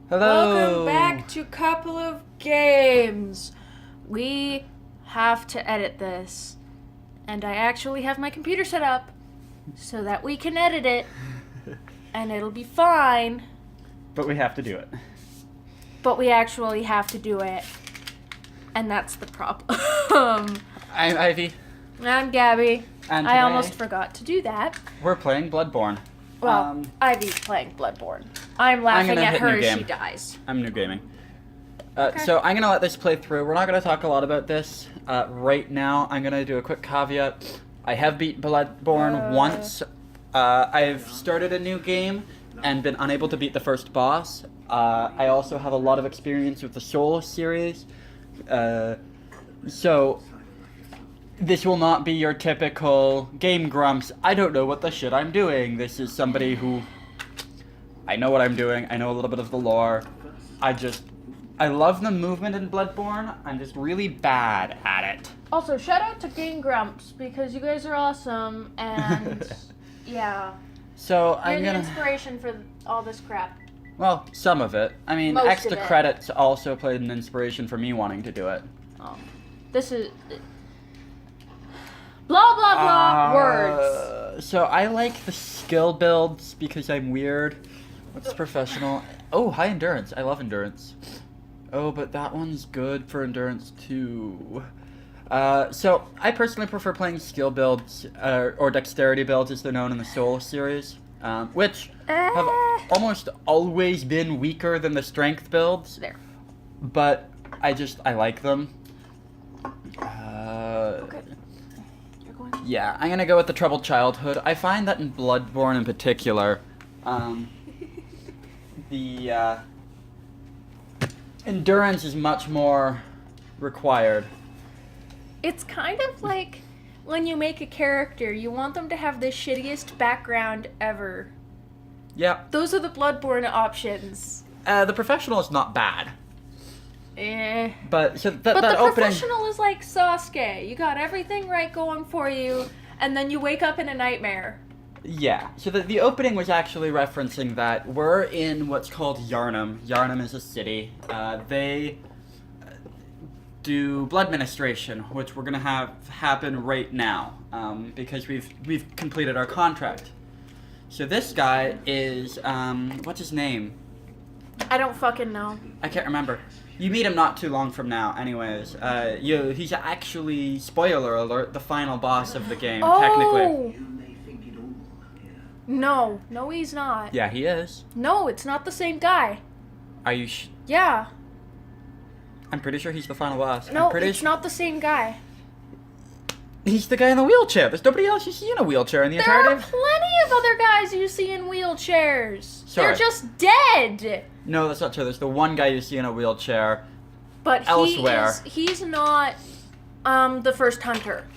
Hello! Welcome back to Couple of Games. We have to edit this. And I actually have my computer set up so that we can edit it. And it'll be fine. But we have to do it. But we actually have to do it. And that's the problem. I'm Ivy. I'm Gabby. And I today almost forgot to do that. we're playing Bloodborne. Well, Ivy's playing Bloodborne. I'm laughing gonna at hit her new as she game. dies. I'm new gaming. Okay. So I'm going to let this play through. We're not going to talk a lot about this right now. I'm going to do a quick caveat. I have beat Bloodborne once. I've started a new game and been unable to beat the first boss. I also have a lot of experience with the Souls series. So this will not be your typical game grumps. I don't know what the shit I'm doing. This is somebody who... I know what I'm doing. I know a little bit of the lore. I love the movement in Bloodborne. I'm just really bad at it. Also, shout out to Game Grumps because you guys are awesome and yeah, So you're I'm the gonna... inspiration for all this crap. Well, some of it. I mean, Most extra of it. credits also played an inspiration for me wanting to do it. Oh, this is blah blah blah words. So I like the skill builds because I'm weird. What's professional? Oh, high endurance. I love endurance. Oh, but that one's good for endurance too. So I personally prefer playing skill builds, or dexterity builds as they're known in the Souls series, which have almost always been weaker than the strength builds. There. But I like them. Okay. You're going. Yeah, I'm gonna go with the troubled childhood. I find that in Bloodborne in particular, the endurance is much more required. It's kind of like when you make a character, you want them to have the shittiest background ever. Yeah, Those are the Bloodborne options. the professional is not bad, but so But that the opening. professional is like Sasuke. You got everything right going for you, and then you wake up in a nightmare. Yeah, so the opening was actually referencing that we're in what's called Yharnam. Yharnam is a city. They do blood ministration, which we're gonna have happen right now, because we've completed our contract. So this guy is what's his name? I don't fucking know. I can't remember. You meet him not too long from now, anyways. He's actually, spoiler alert, the final boss of the game, technically. No, he's not. Yeah, he is. No, it's not the same guy. Are you? Yeah. I'm pretty sure he's the final boss. No, I'm pretty it's not the same guy. He's the guy in the wheelchair. There's nobody else you see in a wheelchair in the There entirety are of... plenty of other guys you see in wheelchairs. Sorry. They're just dead. No, that's not true. There's the one guy you see in a wheelchair. But Elsewhere. he's not the first hunter.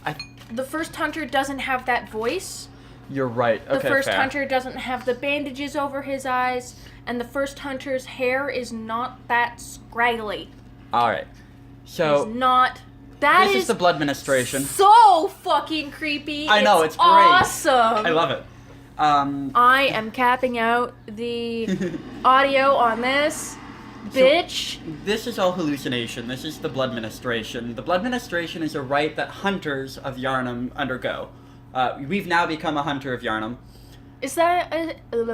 I... The first hunter doesn't have that voice. You're right. Okay, The first fair. hunter doesn't have the bandages over his eyes, and the first hunter's hair is not that scraggly. Alright. So, It's not. That this is the blood ministration. so fucking creepy. I know, it's great. awesome. I love it. I am capping out the audio on this. Bitch. This is all hallucination. This is the blood ministration. The blood ministration is a rite that hunters of Yharnam undergo. We've now become a hunter of Yharnam. Is that... is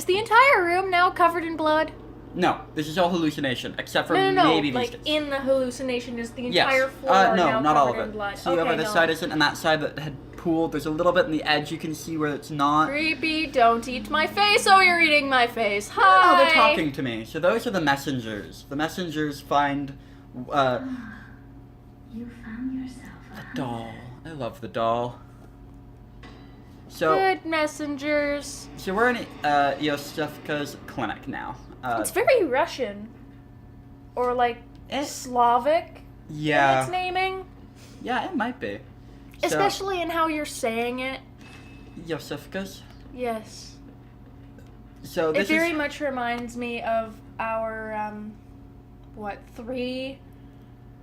the entire room now covered in blood? No, this is all hallucination, except for No. maybe Like, these... in the hallucination, is the Yes. entire floor No, now not all covered of in it. blood? See Okay, over this no. side isn't, and that side that had pooled, there's a little bit in the edge you can see where it's not. Creepy, don't eat my face. Oh, you're eating my face. No, Hi. they're talking to me. So those are the messengers. The messengers find, You found yourself the doll. I love the doll. So, Good messengers. so we're in Yosefka's clinic now. It's very Russian. Or like Slavic in Yeah. its naming. Yeah, it might be. So, Especially in how you're saying it. Yosefka's. Yes. So It this very is... much reminds me of our, 3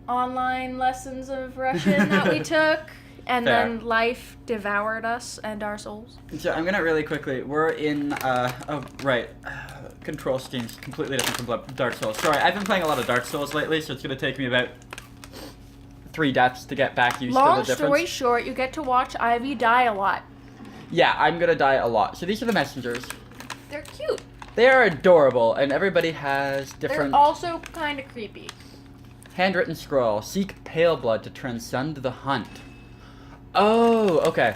online lessons of Russian that we took And Fair. then life devoured us and our souls. So I'm gonna really quickly. We're in. Oh right. Control scheme's completely different from Dark Souls. Sorry, I've been playing a lot of Dark Souls lately, so it's gonna take me about 3 deaths to get back used to the Long difference. story short, you get to watch Ivy die a lot. Yeah, I'm gonna die a lot. So these are the messengers. They're cute. They are adorable, and everybody has different. They're also kind of creepy. Handwritten scroll. Seek pale blood to transcend the hunt. Oh, okay.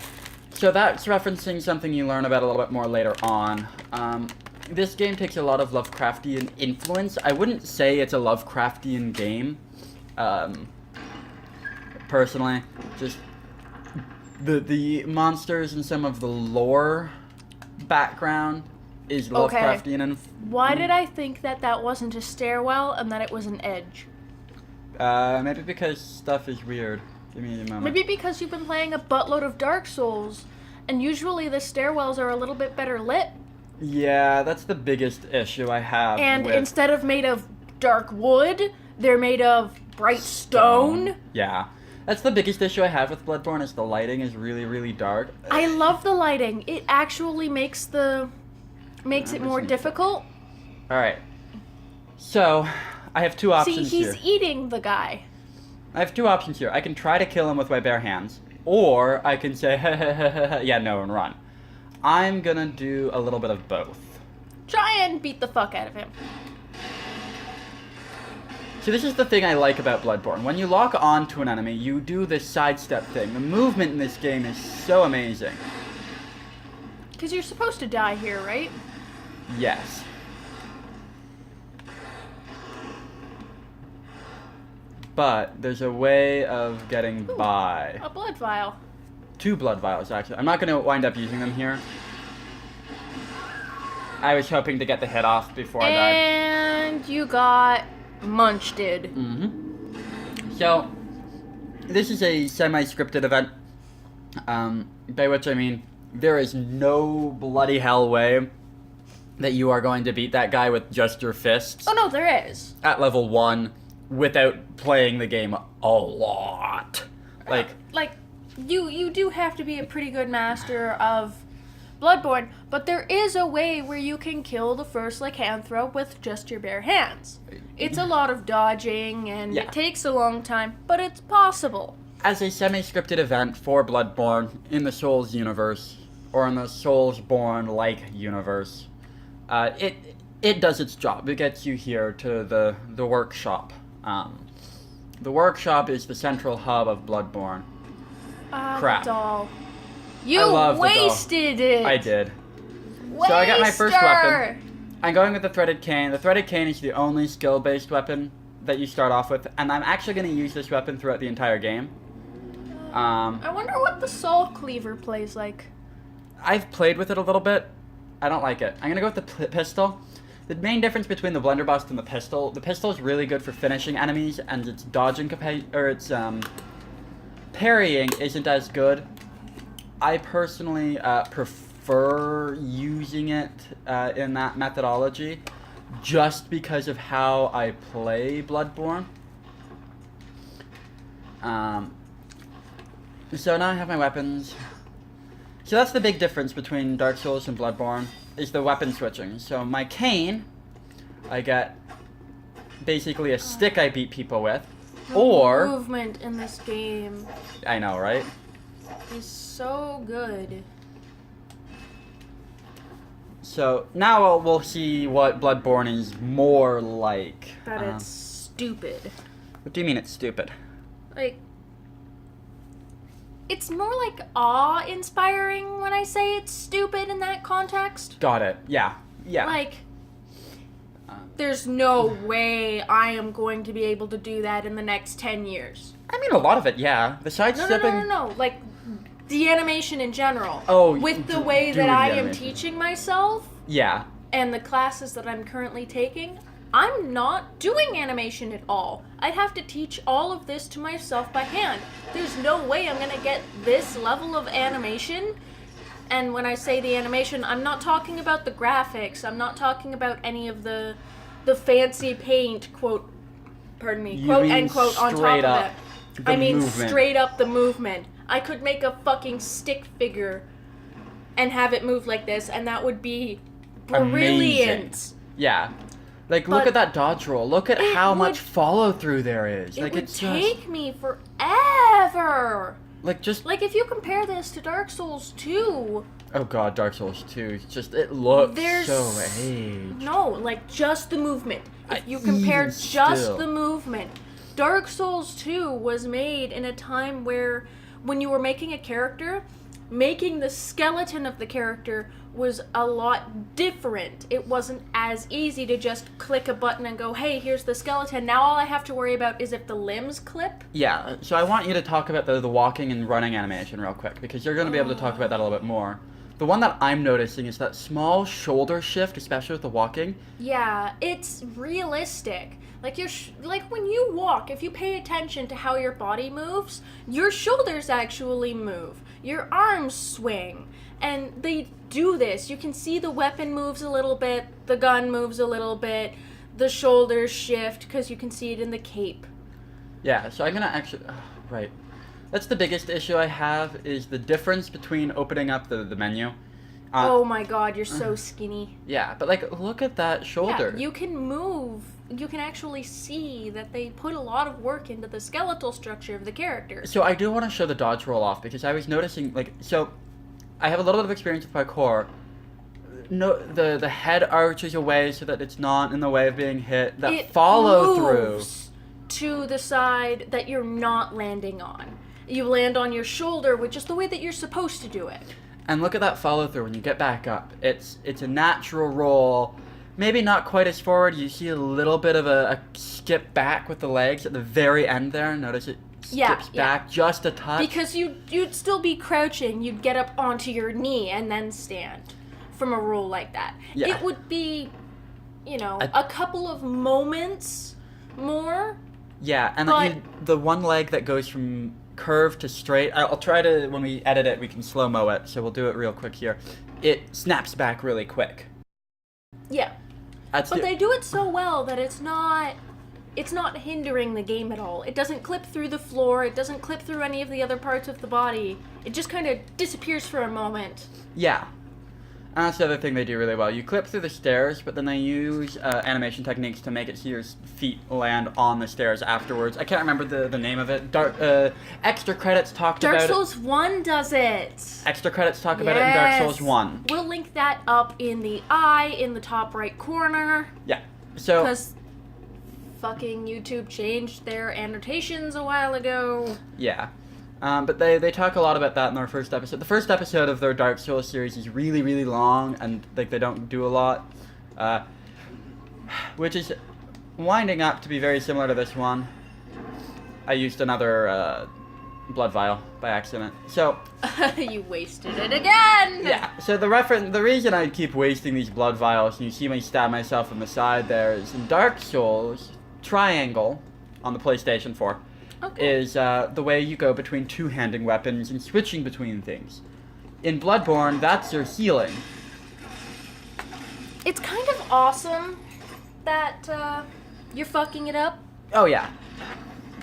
So that's referencing something you learn about a little bit more later on. This game takes a lot of Lovecraftian influence. I wouldn't say it's a Lovecraftian game. Personally, just the monsters and some of the lore background is Lovecraftian. And Why did I think that that wasn't a stairwell and that it was an edge? maybe because stuff is weird. Give me a moment. Maybe because you've been playing a buttload of Dark Souls, and usually the stairwells are a little bit better lit. Yeah, that's the biggest issue I have. And with instead of made of dark wood, they're made of bright stone. Yeah. That's the biggest issue I have with Bloodborne is the lighting is really, really dark. I love the lighting. It actually makes it more difficult. Alright. So, I have 2 options See, he's here. eating the guy. I have 2 options here. I can try to kill him with my bare hands, or I can say, yeah, no, and run. I'm gonna do a little bit of both. Try and beat the fuck out of him. See, this is the thing I like about Bloodborne. When you lock on to an enemy, you do this sidestep thing. The movement in this game is so amazing. Because you're supposed to die here, right? Yes. But there's a way of getting by. A blood vial. 2 blood vials, actually. I'm not going to wind up using them here. I was hoping to get the hit off before I died. And you got munched. Mm-hmm. So, this is a semi-scripted event. By which I mean, there is no bloody hell way that you are going to beat that guy with just your fists. Oh no, there is. At level 1 without playing the game a lot. Like you do have to be a pretty good master of Bloodborne, but there is a way where you can kill the first lycanthrope with just your bare hands. It's a lot of dodging and Yeah. it takes a long time, but it's possible. as a semi-scripted event for Bloodborne in the Souls universe, or in the Soulsborne-like universe, it does its job. It gets you here to the workshop. The workshop is the central hub of Bloodborne. Crap. The doll. I You love the doll. wasted it. I did. So I got my first weapon. I'm going with the Threaded Cane. The Threaded Cane is the only skill-based weapon that you start off with, and I'm actually going to use this weapon throughout the entire game. I wonder what the Soul Cleaver plays like. I've played with it a little bit. I don't like it. I'm going to go with the pistol. The main difference between the blunderbuss and the pistol is really good for finishing enemies, and its dodging its parrying isn't as good. I personally prefer using it in that methodology just because of how I play Bloodborne. So now I have my weapons. So that's the big difference between Dark Souls and Bloodborne, is the weapon switching. So my cane, I get basically a stick I beat people with, or... movement in this game I know, right? is so good. So now we'll see what Bloodborne is more like. But it's stupid. What do you mean it's stupid? Like, it's more like awe-inspiring when I say it's stupid in that context. Got it. Yeah. Yeah. Like, there's no way I am going to be able to do that in the next 10 years. I mean, a lot of it, yeah. The sidestepping... No. Like, the animation in general. Oh, with the way doing that I the am animation. teaching myself Yeah. and the classes that I'm currently taking, I'm not doing animation at all. I'd have to teach all of this to myself by hand. There's no way I'm gonna get this level of animation. And when I say the animation, I'm not talking about the graphics. I'm not talking about any of the fancy paint, quote You end mean quote, on top straight of up it. the I mean movement. straight up the movement. I could make a fucking stick figure and have it move like this, and that would be brilliant. Amazing. Yeah. Like, look at that dodge roll. Look at how much follow-through there is. It like, would it's take me forever. Like, just... Like, if you compare this to Dark Souls 2... Oh god, Dark Souls 2. Just, it looks so aged. No, like, just the movement. If you compare just the movement. Dark Souls 2 was made in a time where, when you were making a character, making the skeleton of the character was a lot different. It wasn't as easy to just click a button and go, hey, here's the skeleton. Now all I have to worry about is if the limbs clip. Yeah, so I want you to talk about the walking and running animation real quick, because you're going to be able to talk about that a little bit more. The one that I'm noticing is that small shoulder shift, especially with the walking. Yeah, it's realistic. Like like when you walk, if you pay attention to how your body moves, your shoulders actually move. Your arms swing. And they do this. You can see the weapon moves a little bit, the gun moves a little bit, the shoulders shift because you can see it in the cape. Yeah, so I'm going to actually... right. That's the biggest issue I have, is the difference between opening up the menu. Oh my god, you're so skinny. Yeah, but like, look at that shoulder. Yeah, you can move. You can actually see that they put a lot of work into the skeletal structure of the character. So I do want to show the dodge roll off, because I was noticing, like, so I have a little bit of experience with parkour. No, the head arches away so that it's not in the way of being hit. That follow through to the side that you're not landing on. You land on your shoulder, which is the way that you're supposed to do it. And look at that follow through when you get back up. It's a natural roll. Maybe not quite as forward. You see a little bit of a skip back with the legs at the very end there. Notice it skips back just a touch. Because you'd still be crouching. You'd get up onto your knee and then stand from a roll like that. Yeah. It would be, a couple of moments more. Yeah, and the one leg that goes from curve to straight, I'll try to, when we edit it, we can slow-mo it, so we'll do it real quick here. It snaps back really quick. Yeah. But they do it so well that it's not hindering the game at all. It doesn't clip through the floor, it doesn't clip through any of the other parts of the body. It just kind of disappears for a moment. Yeah. And that's the other thing they do really well. You clip through the stairs, but then they use animation techniques to make it so your feet land on the stairs afterwards. I can't remember the name of it. Extra Credits talked about it. Dark Souls 1 does it. Extra Credits talk about it in Dark Souls 1. We'll link that up in the in the top right corner. Yeah. So... because fucking YouTube changed their annotations a while ago. Yeah. But they talk a lot about that in their first episode. The first episode of their Dark Souls series is really, really long, and like they don't do a lot, which is winding up to be very similar to this one. I used another blood vial by accident, so you wasted it again. Yeah. So the reason I keep wasting these blood vials, and you see me stab myself in the side there, is in Dark Souls triangle on the PlayStation 4. Okay. Is the way you go between two-handing weapons and switching between things. In Bloodborne, that's your healing. It's kind of awesome that you're fucking it up. Oh, yeah.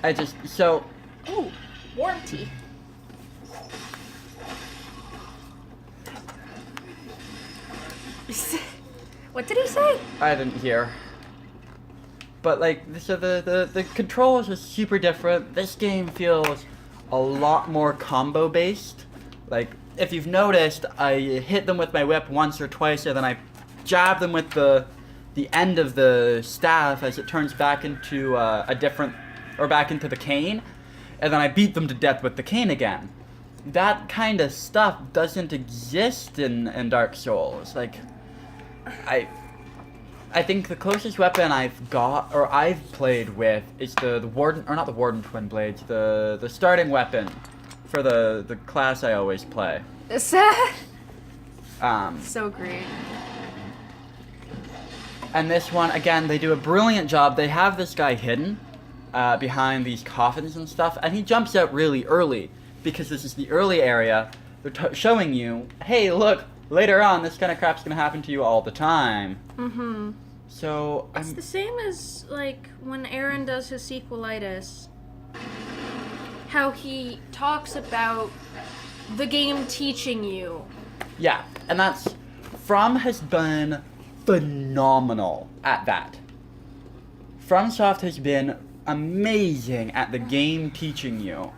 Ooh, warm tea. What did he say? I didn't hear. But, like, so the controls are super different. This game feels a lot more combo-based. Like, if you've noticed, I hit them with my whip once or twice, and then I jab them with the end of the staff as it turns back into back into the cane, and then I beat them to death with the cane again. That kind of stuff doesn't exist in Dark Souls. Like, I think the closest weapon I've got, or I've played with, is the Warden, or not the Warden Twin Blades, the starting weapon for the class I always play. So great. And this one, again, they do a brilliant job. They have this guy hidden behind these coffins and stuff, and he jumps out really early, because this is the early area. They're showing you, hey, look, later on, this kind of crap's gonna happen to you all the time. Mm-hmm. So it's the same as like when Aaron does his sequelitis. how he talks about the game teaching you. Yeah, and From has been phenomenal at that. FromSoft has been amazing at the game teaching you.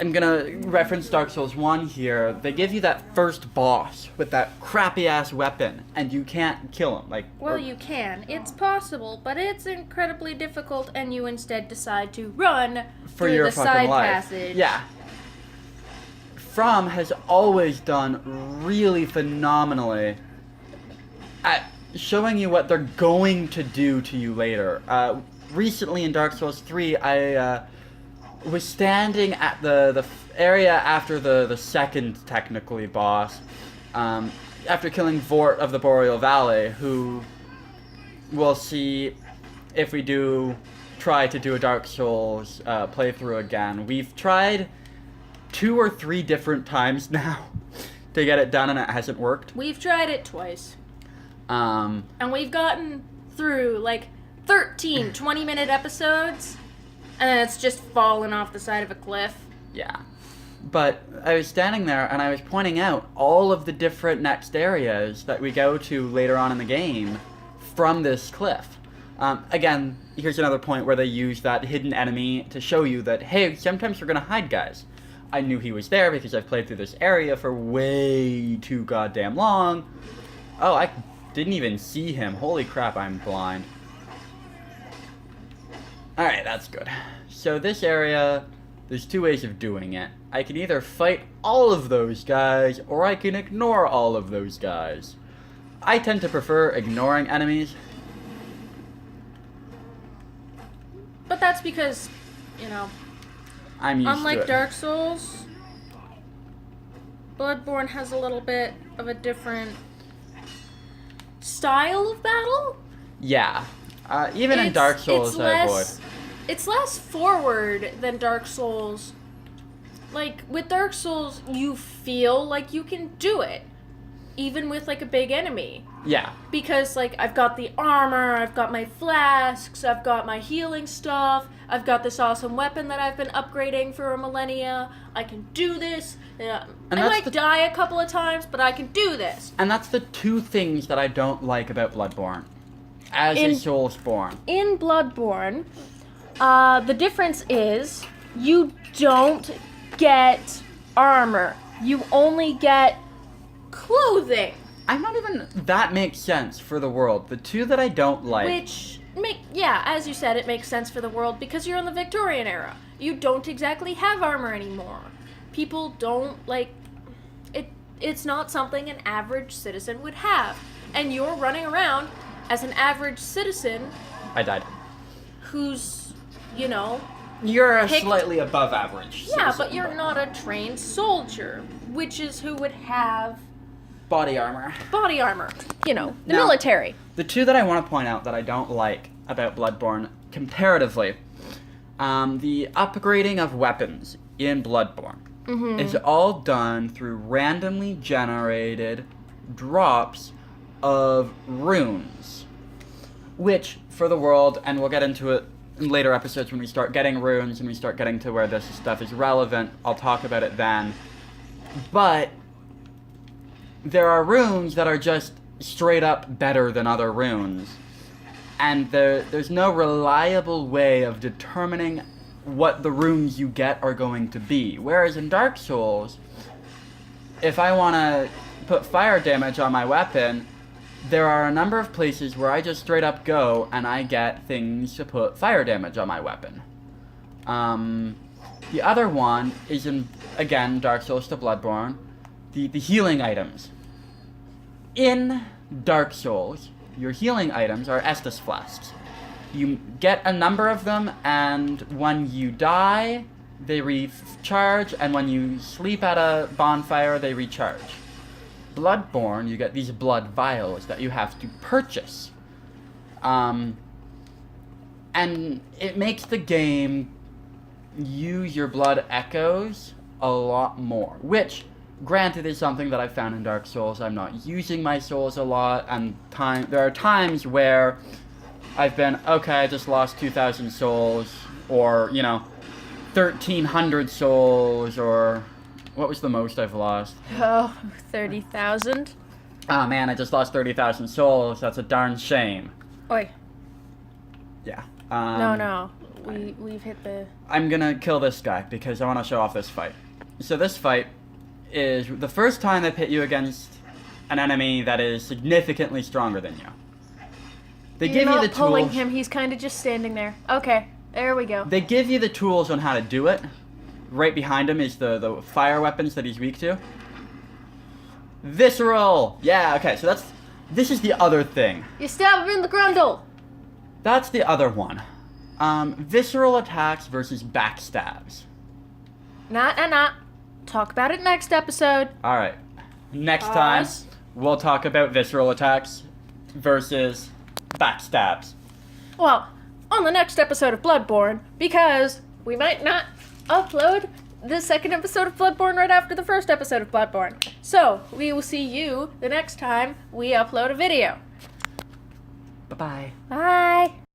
I'm gonna reference Dark Souls 1 here. They give you that first boss with that crappy-ass weapon, and you can't kill him. Well, you can. It's possible, but it's incredibly difficult, and you instead decide to run for through your the fucking side life. passage. Yeah. From has always done really phenomenally at showing you what they're going to do to you later. Recently in Dark Souls 3, I was standing at the area after the second, technically, boss, after killing Vort of the Boreal Valley, who we'll see if we try to do a Dark Souls playthrough again. We've tried 2 or 3 different times now to get it done, and it hasn't worked. We've tried it twice. And we've gotten through, 13 20-minute episodes, and then it's just fallen off the side of a cliff. Yeah. But I was standing there, and I was pointing out all of the different next areas that we go to later on in the game from this cliff. Again, here's another point where they use that hidden enemy to show you that, hey, sometimes we're going to hide guys. I knew he was there because I've played through this area for way too goddamn long. Oh, I didn't even see him. Holy crap, I'm blind. Alright, that's good. So this area, there's 2 ways of doing it. I can either fight all of those guys, or I can ignore all of those guys. I tend to prefer ignoring enemies. But that's because, I'm used unlike to it. Dark Souls, Bloodborne has a little bit of a different style of battle. Yeah. Even in Dark Souls, I avoid. It's less forward than Dark Souls. With Dark Souls, you feel like you can do it, even with, a big enemy. Yeah. Because, I've got the armor, I've got my flasks, I've got my healing stuff, I've got this awesome weapon that I've been upgrading for a millennia, I can do this. I might die a couple of times, but I can do this. And that's the 2 things that I don't like about Bloodborne, as a Soulsborne. In Bloodborne, the difference is you don't get armor. You only get clothing. I'm not even... That makes sense for the world. The 2 that I don't like... As you said, it makes sense for the world because you're in the Victorian era. You don't exactly have armor anymore. People don't, it's not something an average citizen would have. And you're running around as an average citizen... I died. Who's, You're a slightly above average citizen, yeah, but you're not a trained soldier, which is who would have... Body armor. Body armor. The military. The 2 that I want to point out that I don't like about Bloodborne, comparatively, the upgrading of weapons in Bloodborne is all done through randomly generated drops of runes. Which, for the world, and we'll get into it in later episodes when we start getting runes and we start getting to where this stuff is relevant, I'll talk about it then. But there are runes that are just straight up better than other runes. And there's no reliable way of determining what the runes you get are going to be. Whereas in Dark Souls, if I want to put fire damage on my weapon, there are a number of places where I just straight up go and I get things to put fire damage on my weapon. The other one is in, again, Dark Souls to Bloodborne, the healing items. In Dark Souls, your healing items are Estus flasks. You get a number of them, and when you die, they recharge, and when you sleep at a bonfire, they recharge. Bloodborne, you get these blood vials that you have to purchase. And it makes the game use your blood echoes a lot more, which, granted, is something that I found in Dark Souls. I'm not using my souls a lot, and there are times where I've been, okay, I just lost 2,000 souls, or, 1,300 souls, or what was the most I've lost? Oh, 30,000. Oh man, I just lost 30,000 souls. That's a darn shame. Oi. Yeah. No. We've hit the... I'm gonna kill this guy because I want to show off this fight. So this fight is the first time they pit you against an enemy that is significantly stronger than you. They You're give you not the pulling tools. him. He's kind of just standing there. Okay, there we go. They give you the tools on how to do it. Right behind him is the fire weapons that he's weak to. Visceral! Yeah, okay, so this is the other thing. You stab him in the grundle. That's the other one. Visceral attacks versus backstabs. Nah. Talk about it next episode. Alright. Next time, Pause. we'll talk about visceral attacks versus backstabs. Well, on the next episode of Bloodborne, because we might not upload the second episode of Bloodborne right after the first episode of Bloodborne. So, we will see you the next time we upload a video. Bye-bye. Bye!